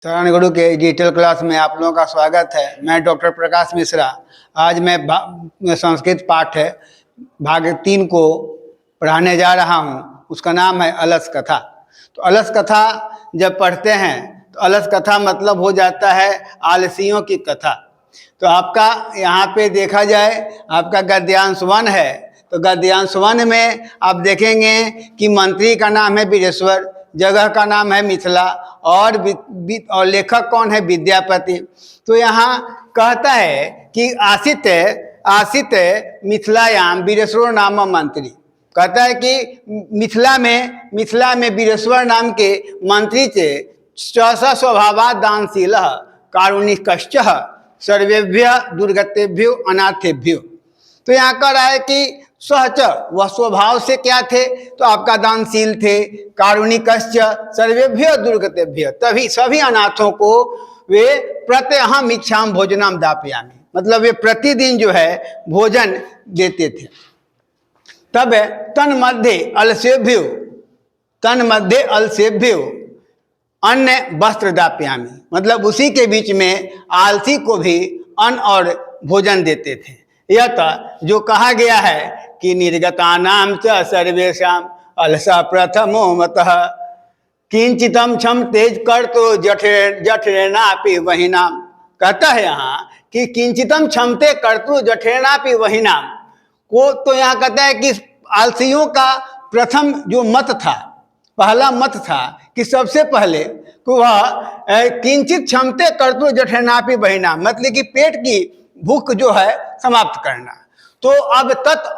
तरण गुरु के digital class में आप लोगों का स्वागत है। मैं डॉक्टर प्रकाश मिश्रा। आज मैं संस्कृत पाठ है भाग 3 को पढ़ाने जा रहा हूँ। उसका नाम है अलस कथा। तो अलस कथा जब पढ़ते हैं तो अलस कथा मतलब हो जाता है आलसियों की कथा। तो आपका यहाँ पे देखा जाए आपका गद्यांश 1 है। तो गद्यांश 1 में आप देखेंगे कि मंत्री का नाम है वीरेश्वर, जगह का नाम है मिथिला और लेखक कौन है? विद्यापति। तो यहाँ कहता है कि आसित मिथिलायाम वीरेश्वर नाम मंत्री। कहता है कि मिथिला में वीरेश्वर नाम के मंत्री थे। स्वभावा दानशील कारुणिकश्च सर्वेभ्य दुर्गतेभ्यो अनाथेभ्यो। तो यहाँ कह रहा है कि सहच वह स्वभाव से क्या थे? तो आपका दानशील थे, कारुणिकश्च सर्वेभ्य दुर्गतेभ्य, तभी सभी अनाथों को वे प्रत्यहम इच्छाम भोजनम दापयामि, मतलब वे प्रतिदिन जो है भोजन देते थे। तब तन मध्य अलसेभ्यो अन्य वस्त्र दापयामि, मतलब उसी के बीच में आलसी को भी अन्न और भोजन देते थे। यह जो कहा गया है कि निर्गतानां च सर्वेषां अलसा प्रथमो मतः किंचितम क्षम तेज कर तो जठरेणापि वहिनाम। कहता है यहाँ कि किंचितम क्षमते कर्तु जठरेणापि वहिनाम को। तो यहाँ कहता है कि आलसियों का प्रथम जो मत था, पहला मत था कि सबसे पहले वह किंचित क्षमते कर्तु जठरेणापि वहिनाम, मतलब कि पेट की भूख जो है समाप्त करना। तो अब तत्र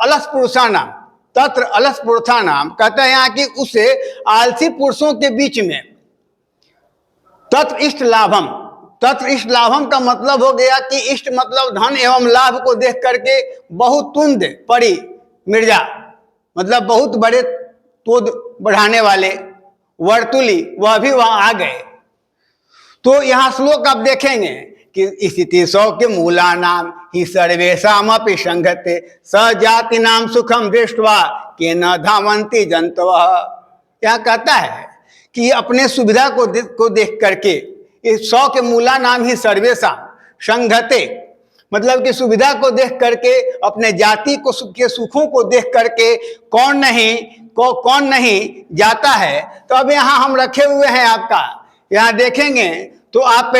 अलस पुरुषानाम कहता है यहाँ कि उसे आलसी पुरुषों के बीच में तत्र इष्ट लाभम का मतलब हो गया कि इष्ट मतलब धन एवं लाभ को देख करके बहुतुंद परी मिर्जा, मतलब बहुत बड़े तोद बढ़ाने वाले वर्तुली, वह भी वहां आ गए। तो यहाँ श्लोक आप देखेंगे कि स्थिति 100 के मूला नाम ही सर्वेशामपि संगते सजाति नाम सुखम दृष्ट्वा के न धावंती जंतवः। क्या कहता है कि अपने सुविधा को देख करके इस 100 के मूला नाम ही सर्वेशा संगते, मतलब कि सुविधा को देख करके अपने जाति के सुखों को देख करके कौन नहीं जाता है। तो अब यहाँ हम रखे हुए हैं, आपका यहाँ देखेंगे तो आप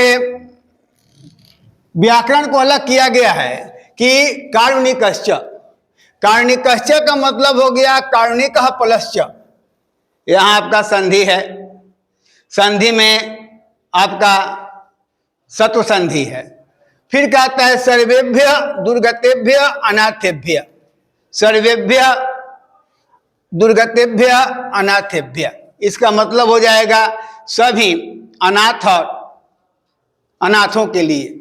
व्याकरण को अलग किया गया है कि कारुणिकश्च का मतलब हो गया कारुणिक प्लश्च। यहाँ आपका संधि है, संधि में आपका सत्व संधि है। फिर कहता है सर्वेभ्य दुर्गतेभ्य अनाथेभ्य, सर्वेभ्य दुर्गतेभ्य अनाथेभ्य, इसका मतलब हो जाएगा सभी अनाथों के लिए।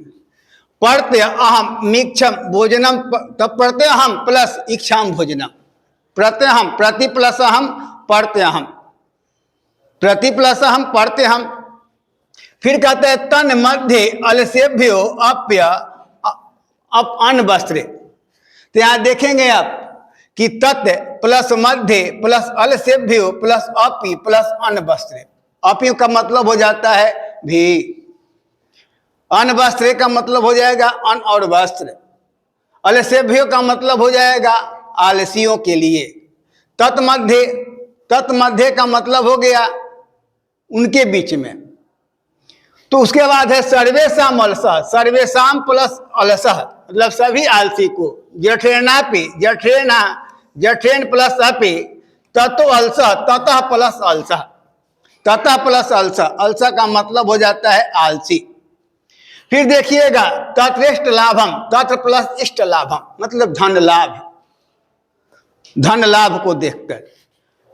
प्रत्यय अहम मीक्षम भोजनम, तब प्रत्यय हम प्लस इच्छाम भोजनम, प्रत्यय हम प्रति प्लस हम प्रत्यय हम, प्रति प्लस हम प्रत्यय हम। फिर कहते हैं तन मध्य अलसेभ्यो अप्य अन वस्त्रे। तो यहाँ देखेंगे आप कि तत् प्लस मध्य प्लस अलसेभ्यो प्लस अपि प्लस अन वस्त्रे। अपि का मतलब हो जाता है भी, अन वस्त्र का मतलब हो जाएगा अन और वस्त्र, अलसेभ्यो का मतलब हो जाएगा आलसियों के लिए, तत्मध्य का मतलब हो गया उनके बीच में। तो उसके बाद है सर्वेशाम अलसः, सर्वेशाम प्लस अलसः, मतलब सभी आलसी को। जठरेणापि जठरेण प्लस अपि ततो अलसः ततः प्लस अलसः, ततः प्लस अलसः, अलसः का मतलब हो जाता है आलसी। फिर देखिएगा तत्रेष्ट लाभम, तत्र प्लस इष्ट लाभम, मतलब धन लाभ को देखकर।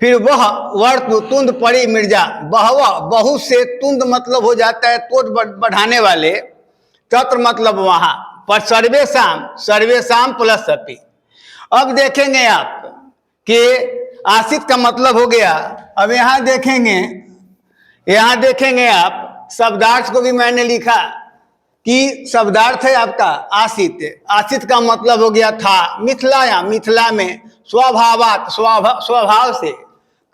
फिर वह वर्तु तुंद परी मिर्जा, बहुत से, तुंद मतलब हो जाता है तोड़ बढ़ाने वाले, तत्र मतलब वहां पर सर्वेशाम प्लस अपि। अब देखेंगे आप कि आसित का मतलब हो गया। अब यहाँ देखेंगे आप शब्दार्थ को भी मैंने लिखा कि शब्दार्थ है आपका आसित का मतलब हो गया था। मिथिला में स्वभाव से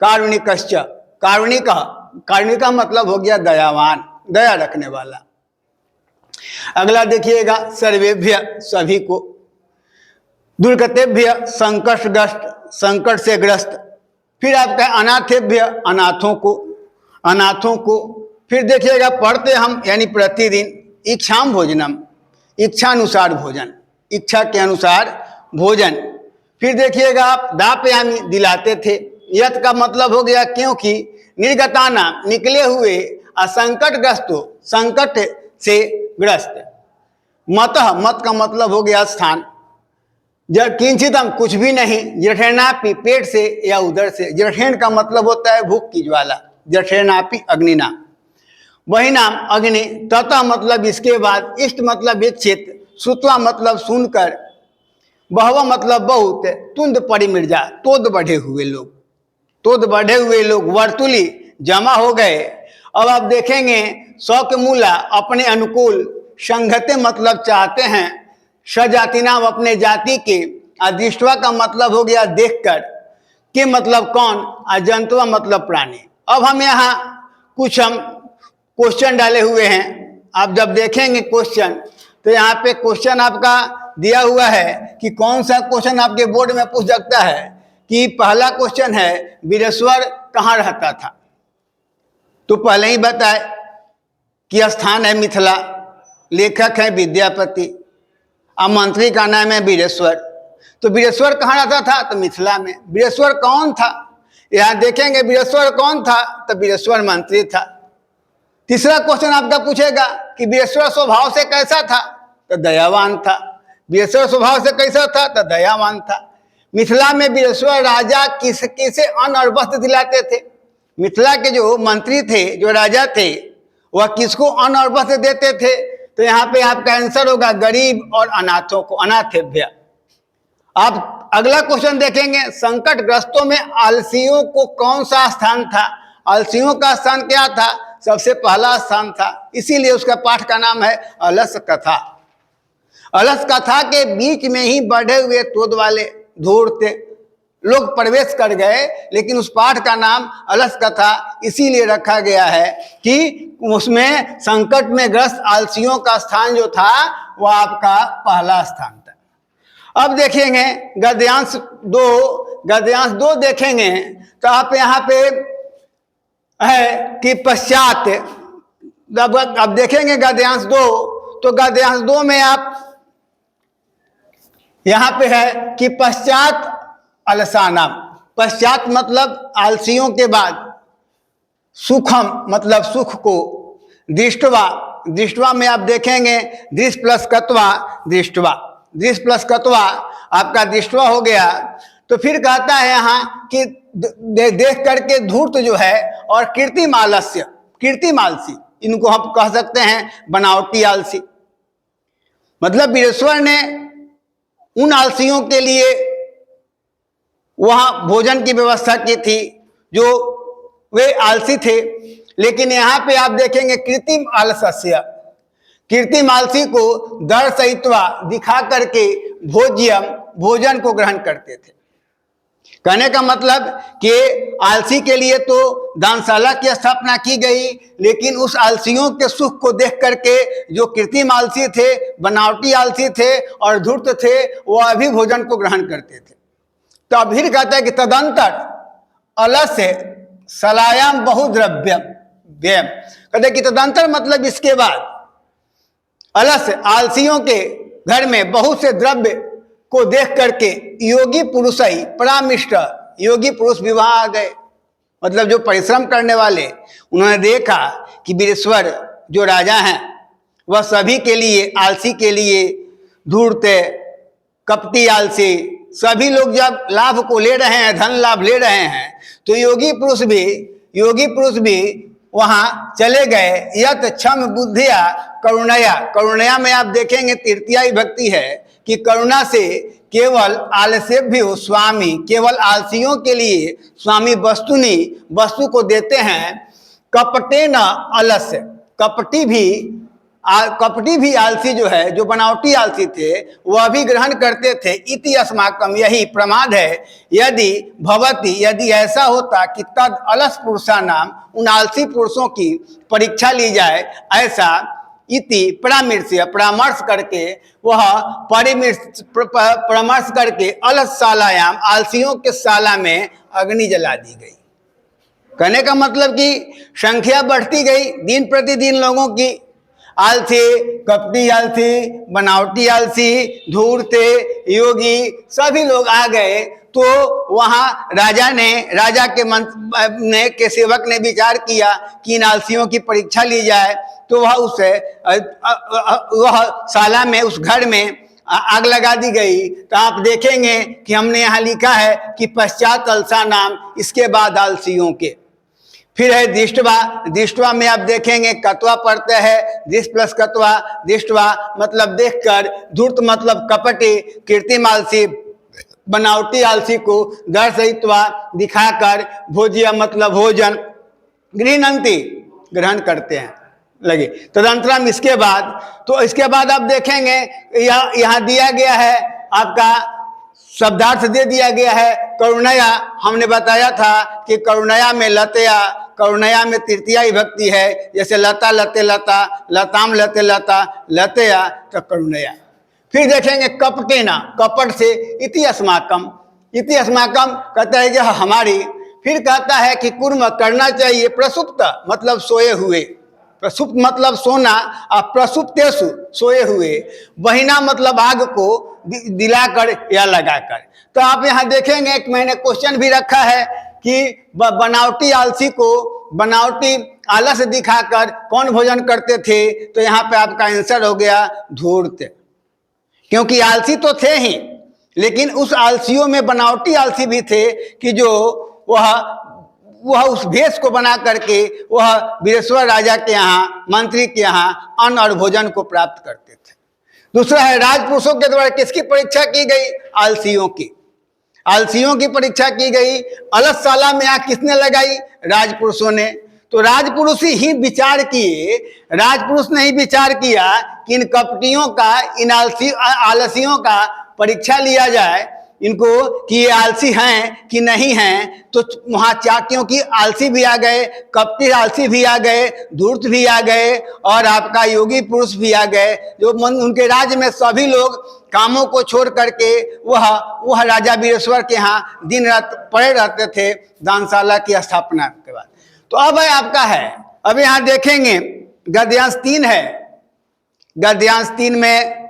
कारुणिकश्च, कारुणिक मतलब हो गया दयावान। दया रखने वाला। अगला देखिएगा, सर्वेभ्य सभी को, दुर्गतेभ्य संकटग्रस्त संकट से ग्रस्त, फिर आपका अनाथेभ्य अनाथों को, फिर देखिएगा पढ़ते हम यानी प्रतिदिन, इच्छाम भोजनम इच्छानुसार भोजन, इच्छा के अनुसार भोजन, फिर देखिएगा आप दापयामी दिलाते थे, यत का मतलब हो गया क्योंकि, निर्गताना निकले हुए, असंकटग्रस्तो संकट से ग्रस्त, मतः मत का मतलब हो गया स्थान, जब किंचितम कुछ भी नहीं, जठेनापि पेट से या उदर से, जठेन का मतलब होता है भूख की ज्वाला, जठेनापि अग्निना, वही नाम अग्नि, तथा मतलब इसके बाद, इष्ट मतलब इच्छित, श्रुत्वा मतलब सुनकर, बहवा मतलब बहुत, तुंद परिमृजा तोद बढ़े हुए लोग, वर्तुली जमा हो गए। अब आप देखेंगे शौक मूला अपने अनुकूल, संघते मतलब चाहते हैं, सजाति नाम अपने जाति के, अदृष्टवा का मतलब हो गया देखकर, के मतलब कौन, अजंतवा मतलब प्राणी। अब हम यहाँ कुछ क्वेश्चन डाले हुए हैं, आप जब देखेंगे क्वेश्चन तो यहाँ पे क्वेश्चन आपका दिया हुआ है कि कौन सा क्वेश्चन आपके बोर्ड में पूछ सकता है, कि पहला क्वेश्चन है वीरेश्वर कहाँ रहता था, तो पहले ही बताए कि स्थान है मिथिला, लेखक है विद्यापति, अब मंत्री का नाम है वीरेश्वर, तो वीरेश्वर कहाँ रहता था, तो मिथिला में। वीरेश्वर कौन था, यहाँ देखेंगे वीरेश्वर कौन था, तो वीरेश्वर मंत्री था। तीसरा क्वेश्चन आपका पूछेगा कि वीरेश्वर स्वभाव से कैसा था, तो दयावान था। वीरेश्वर स्वभाव से कैसा था, तो दयावान था। मिथिला में वीरेश्वर राजा किसे अन्न और वस्त्र दिलाते थे, मिथिला के जो मंत्री थे, जो राजा थे, वह किसको अन्न और वस्त्र देते थे, तो यहाँ पे आपका आंसर होगा गरीब और अनाथों को, अनाथेभ्य। आप अगला क्वेश्चन देखेंगे, संकटग्रस्तों में आलसियों को कौन सा स्थान था, आलसियों का स्थान क्या था, सबसे पहला स्थान था, इसीलिए उसका पाठ का नाम है अलस कथा। अलस कथा के बीच में ही बढ़े हुए तोद वाले धूर्त लोग प्रवेश कर गए, लेकिन उस पाठ का नाम अलस कथा इसीलिए रखा गया है कि उसमें संकट में ग्रस्त आलसियों का स्थान जो था वह आपका पहला स्थान था। अब देखेंगे गद्यांश दो देखेंगे तो आप यहाँ पे है कि पश्चात, अब देखेंगे गद्यांश 2, तो गद्यांश 2 में आप यहाँ पे है कि पश्चात अलसाना, पश्चात मतलब आलसियों के बाद, सुखम मतलब सुख को, दृष्टवा में आप देखेंगे दृष्ट प्लस कत्वा दृष्ट प्लस कत्वा आपका दृष्टवा हो गया। तो फिर कहता है यहाँ कि देख करके धूर्त जो है और कीर्तिम आलसी, इनको हम कह सकते हैं बनावटी आलसी। मतलब वीरेश्वर ने उन आलसियों के लिए वहां भोजन की व्यवस्था की थी जो वे आलसी थे, लेकिन यहाँ पे आप देखेंगे कृत्रिम आलस्य, कृत्रिम आलसी को दर्शयित्वा दिखा करके भोजन को ग्रहण करते थे। कहने का मतलब कि आलसी के लिए तो दानशाला की स्थापना की गई, लेकिन उस आलसियों के सुख को देख करके जो कृत्रिम आलसी थे, बनावटी आलसी थे और धूर्त थे, वह भी भोजन को ग्रहण करते थे। तो अब फिर कहता है कि तदंतर अलस्य सलायाम बहुद्रव्यम व्यय, कहते कि तदंतर मतलब इसके बाद अलस्य आलसियों के घर में बहुत से द्रव्य को देख करके योगी पुरुष ही परामिष्ट, योगी पुरुष विवाह आ गए। मतलब जो परिश्रम करने वाले, उन्होंने देखा कि वीरेश्वर जो राजा हैं वह सभी के लिए, आलसी के लिए, धूर्त कपटी आलसी, सभी लोग जब लाभ को ले रहे हैं, धन लाभ ले रहे हैं, तो योगी पुरुष भी वहां चले गए। यत क्षम बुद्धिया करुणया में आप देखेंगे तृतीया विभक्ति है कि करुणा से केवल आलस्य भी हो स्वामी, केवल आलसियों के लिए स्वामी वस्तु को देते हैं। कपटे न अलस्य, कपटी भी कपटी भी आलसी जो है, जो बनावटी आलसी थे, वह भी ग्रहण करते थे। इति अस्माकम, यही प्रमाद है। यदि भवती, यदि ऐसा होता कि तद अलस पुरुषा नाम, उन आलसी पुरुषों की परीक्षा ली जाए, ऐसा इति परामर्श करके, वह परामर्श करके अलस शालायाम, आलसियों के शाला में अग्नि जला दी गई। कहने का मतलब कि संख्या बढ़ती गई दिन प्रतिदिन लोगों की। आलसी, कपटी आलसी, बनावटी आलसी, धूर्त, योगी, सभी लोग आ गए। तो वहां राजा के सेवक ने विचार किया कि इन आलसियों की परीक्षा ली जाए। तो वह शाला में, उस घर में आग लगा दी गई। तो आप देखेंगे कि हमने यहाँ लिखा है कि पश्चात अलसा नाम, इसके बाद आलसियों के। फिर है दृष्टवा। दृष्टवा में आप देखेंगे कत्वा पढ़ते हैं, दृष्ट प्लस कत्वा। दृष्टवा मतलब देखकर, धूर्त मतलब कपटी, कृत्रिम आलसी, बनावटी आलसी को दर्शयित्वा दिखाकर, भोज्य मतलब भोजन, गृह्णन्ति ग्रहण करते हैं लगे। तदंतरम इसके बाद, तो इसके बाद आप देखेंगे यहाँ दिया गया है, आपका शब्दार्थ दे दिया गया है। करुणया, हमने बताया था कि करुणया में लतया, करुणया में तृतीया विभक्ति है। जैसे लता लते लता, लताम लते लता, लतया, तो करुणया। फिर देखेंगे कपटेना, कपट से इति अस्माकम, इति अस्माकम कहता है कि हमारी। फिर कहता है कि कुर्म करना चाहिए, प्रसुप्त मतलब सोए हुए, प्रसुप्त मतलब सोना, और प्रसुप्तेषु सोए हुए, बहिना मतलब आग को दिलाकर या लगाकर। तो आप यहाँ देखेंगे कि मैंने क्वेश्चन भी रखा है कि बनावटी आलसी को बनावटी आलस दिखाकर कौन भोजन करते थे। तो यहाँ पे आपका आंसर हो गया धूर्त, क्योंकि आलसी तो थे ही, लेकिन उस आलसियों में बनावटी आलसी भी थे कि जो वह उस भेष को बना करके वह वीरेश्वर राजा के यहाँ, मंत्री के यहाँ अन्न और भोजन को प्राप्त करते थे। दूसरा है राजपुरुषों के द्वारा किसकी परीक्षा की गई? आलसियों की, आलसियों की परीक्षा की गई। अलसशाला में आग किसने लगाई? राजपुरुषों ने। तो राजपुरुष ही विचार किए, राजपुरुष ने ही विचार किया कि इन कपटियों का, इन आलसियों का परीक्षा लिया जाए, इनको कि ये आलसी हैं कि नहीं हैं। तो वहाँ क्योंकि आलसी भी आ गए, कपटी आलसी भी आ गए, धूर्त भी आ गए, और आपका योगी पुरुष भी आ गए, जो उनके राज्य में सभी लोग कामों को छोड़ करके वह राजा वीरेश्वर के यहाँ दिन रात पड़े रहते थे दानशाला की स्थापना के बाद। तो अब है आपका है, अब यहाँ देखेंगे गद्यांश 3 है। गद्यांश 3 में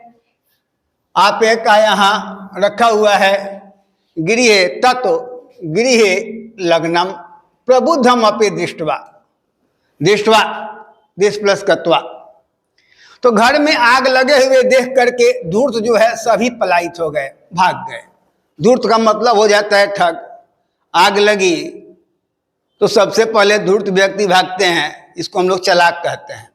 आप एक का यहाँ रखा हुआ है, गृहे तत्व गृहे लग्नम प्रबुद्धम अपि दृष्टवा, दृष्टवा दिस प्लस कत्वा। तो घर में आग लगे हुए देख करके धूर्त जो है सभी पलायित हो गए, भाग गए। धूर्त का मतलब हो जाता है ठग। आग लगी तो सबसे पहले धूर्त व्यक्ति भागते हैं, इसको हम लोग चालाक कहते हैं।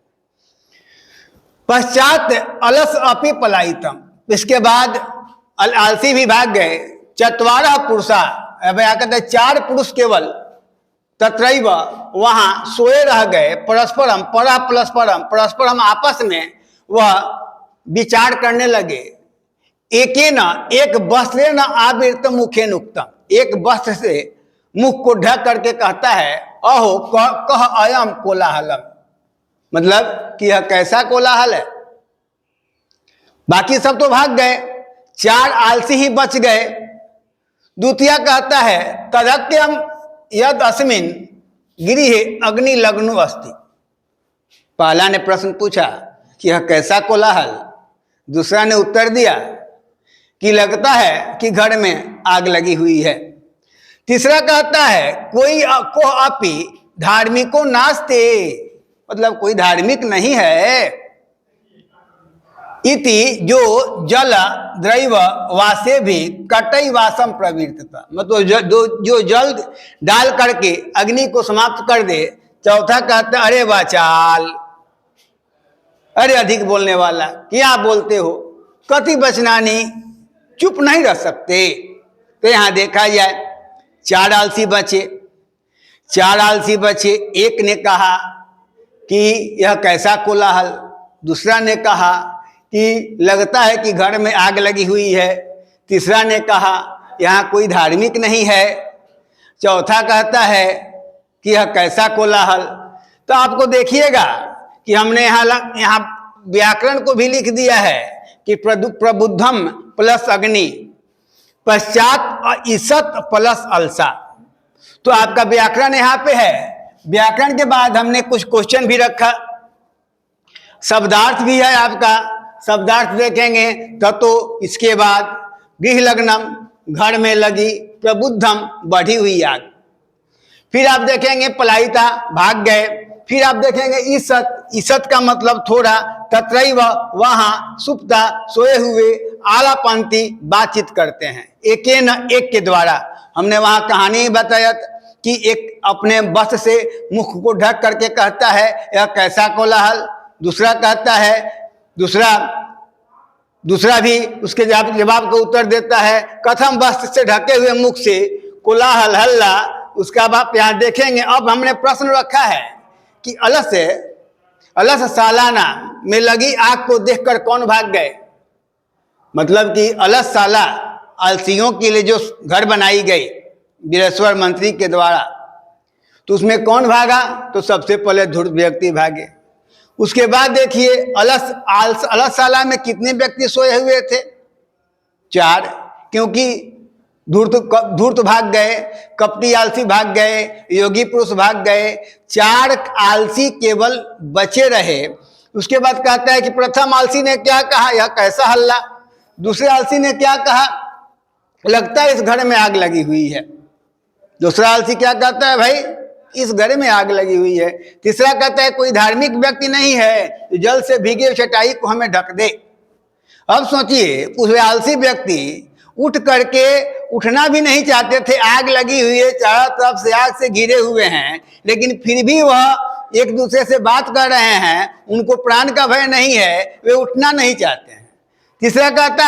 पश्चात अलस अपि पलायितम, इसके बाद आलसी भी भाग गए। चत्वारः पुरुषा, अब यहाँ कहते हैं 4 पुरुष केवल, तत्रैव वहां सोए रह गए। परस्परम, परा प्लस परम, परस्परम आपस में वह विचार करने लगे। एक वस्त्र न आवृत मुखे नुक्तम, एक वस्त्र से मुख को ढक करके कहता है अहो कह अयम कोलाहलम, मतलब कि यह कैसा कोलाहल है। बाकी सब तो भाग गए, 4 आलसी ही बच गए। द्वितीय कहता है तदत्यम यद अस्मिन गृहे अग्नि लग्नो अस्ति। पहला ने प्रश्न पूछा कि यह कैसा कोलाहल, दूसरा ने उत्तर दिया कि लगता है कि घर में आग लगी हुई है। तीसरा कहता है कोई को अपि धार्मिको नास्ते, मतलब कोई धार्मिक नहीं है। इति जो जल द्रैव वासे भी कटई वासम प्रवृत्तता, मतलब जो जल डाल करके अग्नि को समाप्त कर दे। चौथा कहता अरे वाचाल, अरे अधिक बोलने वाला, क्या बोलते हो, कति बचनानी, चुप नहीं रह सकते। तो यहाँ देखा जाए 4 आलसी बचे, 4 आलसी बचे। एक ने कहा कि यह कैसा कोलाहल, दूसरा ने कहा कि लगता है कि घर में आग लगी हुई है। तीसरा ने कहा यहाँ कोई धार्मिक नहीं है। चौथा कहता है कि यह कैसा कोलाहल। तो आपको देखिएगा कि हमने यहाँ व्याकरण को भी लिख दिया है कि प्रबुद्धम प्लस अग्नि, पश्चात ईसत प्लस अलसा। तो आपका व्याकरण यहाँ पे है। व्याकरण के बाद हमने कुछ क्वेश्चन भी रखा। शब्दार्थ भी है आपका। शब्दार्थ देखेंगे तो इसके बाद गृह लग्नम, घर में लगी, प्रबुद्धम, बढ़ी हुई आग। फिर आप देखेंगे पलायिता, भाग गए। फिर आप देखेंगे ईसत, ईसत का मतलब थोड़ा, तत्रैव, वहां, सुप्ता, सोए हुए, आला पंक्ति, बातचीत करते हैं एक न एक के द्वारा। हमने वहां कहानी बताया कि एक अपने वस्त्र से मुख को ढक करके कहता है यह कैसा कोलाहल। दूसरा कहता है, दूसरा भी उसके जवाब का उत्तर देता है कथम वस्त्र से ढके हुए मुख से कोलाहल हल्ला। उसका बाद यहाँ देखेंगे। अब हमने प्रश्न रखा है कि अलस सालाना में लगी आग को देखकर कौन भाग गए। मतलब कि अलस साला, आलसियों के लिए जो घर बनाई गई वीरेश्वर मंत्री के द्वारा, तो उसमें कौन भागा। तो सबसे पहले धूर्त व्यक्ति भागे। उसके बाद देखिए अलस साला में कितने व्यक्ति सोए हुए थे, 4, क्योंकि धूर्त भाग गए, कपटी आलसी भाग गए, योगी पुरुष भाग गए, 4 आलसी केवल बचे रहे। उसके बाद कहता है कि प्रथम आलसी ने क्या कहा, यह कैसा हल्ला। दूसरे आलसी ने क्या कहा, लगता है इस घर में आग लगी हुई है। दूसरा आलसी क्या कहता है, भाई इस घर में आग लगी हुई है। तीसरा कहता है कोई धार्मिक व्यक्ति नहीं है तो जल से भीगे चटाई को हमें ढक दे। अब सोचिए उस आलसी व्यक्ति उठ करके उठना भी नहीं चाहते थे, आग लगी हुई है, चारों तरफ से आग से घिरे हुए हैं, लेकिन फिर भी वह एक दूसरे से बात कर रहे हैं। उनको प्राण का भय नहीं है, वे उठना नहीं चाहते हैं। तीसरा कहता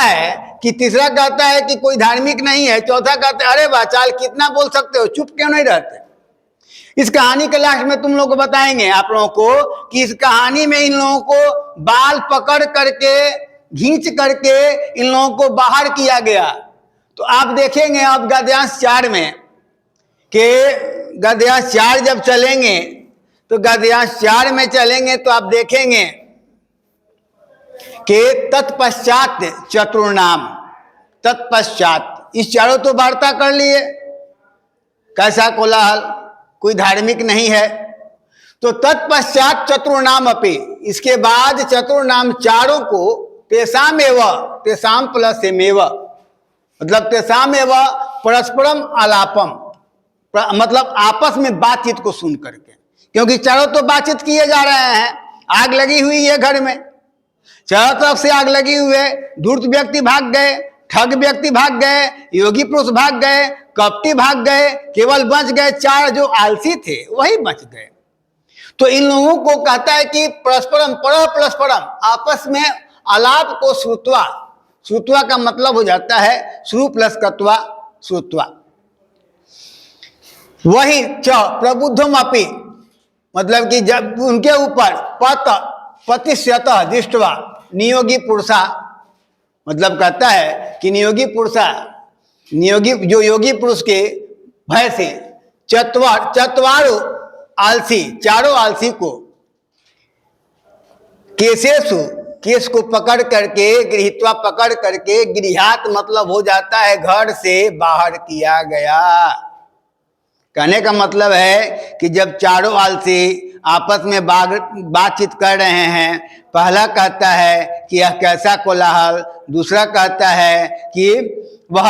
है कि कोई धार्मिक नहीं है। चौथा कहता है अरे बाचाल कितना बोल सकते हो, चुप क्यों नहीं रहते। इस कहानी के लास्ट में तुम लोग को बताएंगे आप लोगों को कि इस कहानी में इन लोगों को बाल पकड़ करके खींच करके इन लोगों को बाहर किया गया। तो आप देखेंगे अब गद्यांश 4 में कि गद्यांश 4 जब चलेंगे तो गद्यांश 4 में चलेंगे तो आप देखेंगे कि तत्पश्चात चतुर्नाम, तत्पश्चात, इस चारों तो वार्ता कर लिए, कैसा कोलाहल, कोई धार्मिक नहीं है। तो तत्पश्चात चतुर्नाम अपि, इसके बाद चतुर्नाम चारों को तेसाम एव, तेसाम प्लस एमेव, मतलब तेसाम एव परस्परम आलापम, मतलब आपस में बातचीत को सुन करके, क्योंकि चारों तो बातचीत किए जा रहे हैं। आग लगी हुई है घर में, चारों तरफ से आग लगी हुई है। धूर्त व्यक्ति भाग गए, ठग व्यक्ति भाग गए, योगी पुरुष भाग गए, कपटी भाग गए, केवल बच गए 4 जो आलसी थे वही बच गए। तो इन लोगों को कहता है कि परस्परम, परस्परम, आपस में आलाप को श्रुत्वा, श्रुत्वा का मतलब हो जाता है श्रु प्लस कत्वा, श्रुत्वा। वही प्रबुद्धम अपि, मतलब कि जब उनके ऊपर पतिश्यतः दृष्टवा नियोगी पुरुषा, मतलब कहता है कि नियोगी जो योगी पुरुष के भय से चतवारो आलसी, चारों आलसी को केस को पकड़ करके, गृहीत्वा पकड़ करके, गृहात मतलब हो जाता है घर से बाहर किया गया। कहने का मतलब है कि जब चारों आलसी आपस में बातचीत कर रहे हैं, पहला कहता है कि यह कैसा कोलाहल, दूसरा कहता है कि वह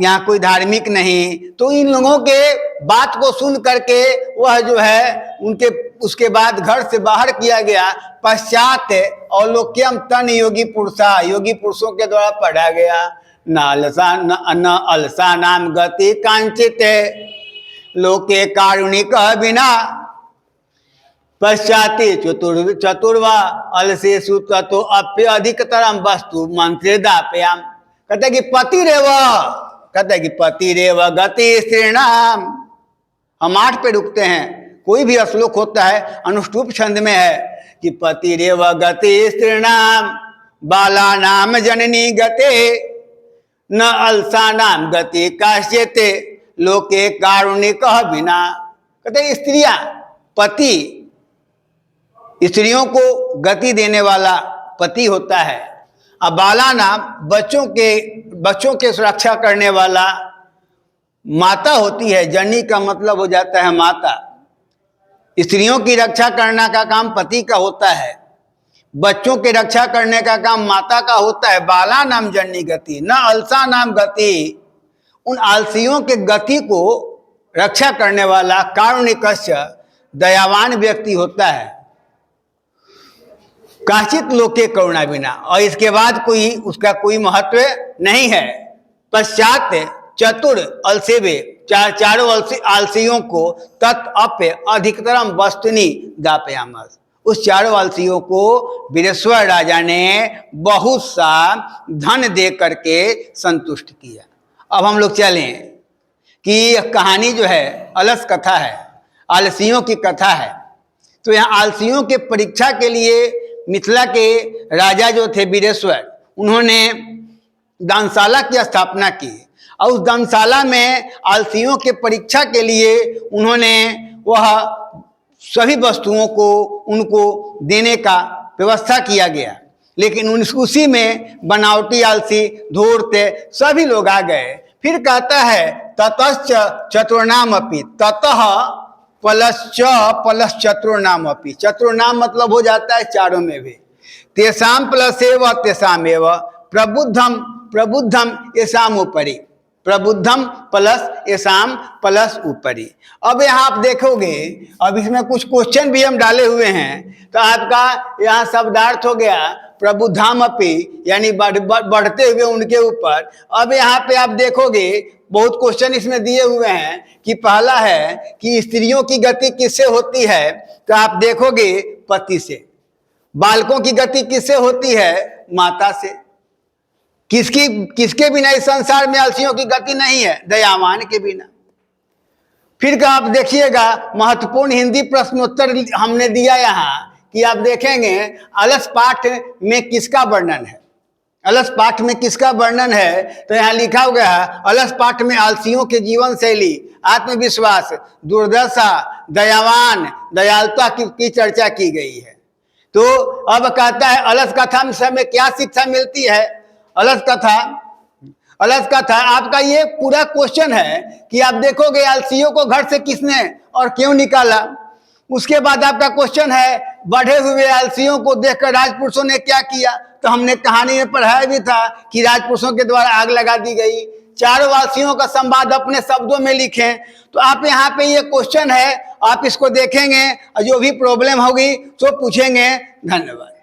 यहाँ कोई धार्मिक नहीं, तो इन लोगों के बात को सुन करके वह जो है उनके उसके बाद घर से बाहर किया गया। पश्चात अवलोक्यम तन योगी पुरुषा, योगी पुरुषों के द्वारा पढ़ा गया। न अलसा नाम गति कांचित लोके कारुणिक बिना पश्चाते चतुर्वा अलसेषु ततो अप्य अधिकतरम वस्तु मंत्रेदाप्याम। कहते हैं कि पति रेव गति स्त्रीणाम। हम 8 पे रुकते हैं। कोई भी श्लोक होता है अनुष्टुप छंद में है कि पतिरेव गति स्त्रीणाम बालानाम जननी गते न अलसानाम गति काश्यते लोके कारुणिक बिना। कहते स्त्रियां, पति स्त्रियों को गति देने वाला पति होता है, अब बालानाम बच्चों के सुरक्षा करने वाला माता होती है। जननी का मतलब हो जाता है माता। स्त्रियों की रक्षा करने का काम पति का होता है, बच्चों की रक्षा करने का काम माता का होता है। बाला नाम जननी गति न अलसा नाम गति, उन आलसियों के गति को रक्षा करने वाला कारुणिकस्य दयावान व्यक्ति होता है। काचित लोके करुणा बिना, और इसके बाद कोई उसका कोई महत्व नहीं है। पश्चात चतुर अलसेवे, चारों आलसियों को तत्अप्य अधिकतरम वस्तुनि दापयामस, उस चारों आलसियों को वीरेश्वर राजा ने बहुत सा धन दे करके संतुष्ट किया। अब हम लोग चलें कि यह कहानी जो है अलस कथा है, आलसियों की कथा है। तो यहाँ आलसियों के परीक्षा के लिए मिथिला के राजा जो थे वीरेश्वर, उन्होंने दानशाला की स्थापना की और उस दानशाला में आलसियों के परीक्षा के लिए उन्होंने वह सभी वस्तुओं को उनको देने का व्यवस्था किया गया। लेकिन उसी में बनावटी आलसी धूर्त सभी लोग आ गए। फिर कहता है ततश्च चतुर्णाम अपि, ततः प्लस चतुर्णाम अपि, चतुर्णाम मतलब हो जाता है चारों में भी। तेसाम प्लस एव तेसाम एव प्रबुद्धम येषाम उपरि, प्रबुद्धम प्लस येषाम प्लस उपरि। अब यहाँ आप देखोगे, अब इसमें कुछ क्वेश्चन भी हम डाले हुए हैं, तो आपका यहाँ शब्दार्थ हो गया प्रबुद्धाम अपि, यानी बढ़ते हुए उनके ऊपर। अब यहाँ पे आप देखोगे बहुत क्वेश्चन इसमें दिए हुए हैं कि पहला है कि स्त्रियों की गति किससे होती है, तो आप देखोगे पति से। बालकों की गति किससे होती है, माता से। किसके बिना इस संसार में आलसियों की गति नहीं है, दयावान के बिना। फिर का आप देखिएगा महत्वपूर्ण हिंदी प्रश्नोत्तर हमने दिया यहाँ कि आप देखेंगे अलस पाठ में किसका वर्णन है, अलस पाठ में किसका वर्णन है। तो यहाँ लिखा हुआ है अलस पाठ में आलसियों के जीवन शैली, आत्मविश्वास, दुर्दशा, दयावान, दयालुता की चर्चा की गई है। तो अब कहता है अलस कथा में हमें क्या शिक्षा मिलती है। अलस कथा आपका ये पूरा क्वेश्चन है कि आप देखोगे आलसियों को घर से किसने और क्यों निकाला। उसके बाद आपका क्वेश्चन है बढ़े हुए आलसियों को देखकर राजपुरुषों ने क्या किया। तो हमने कहानी में पढ़ाया भी था कि राजपुरुषों के द्वारा आग लगा दी गई। चारों आलसियों का संवाद अपने शब्दों में लिखें। तो आप यहाँ पे ये क्वेश्चन है, आप इसको देखेंगे और जो भी प्रॉब्लम होगी तो पूछेंगे। धन्यवाद।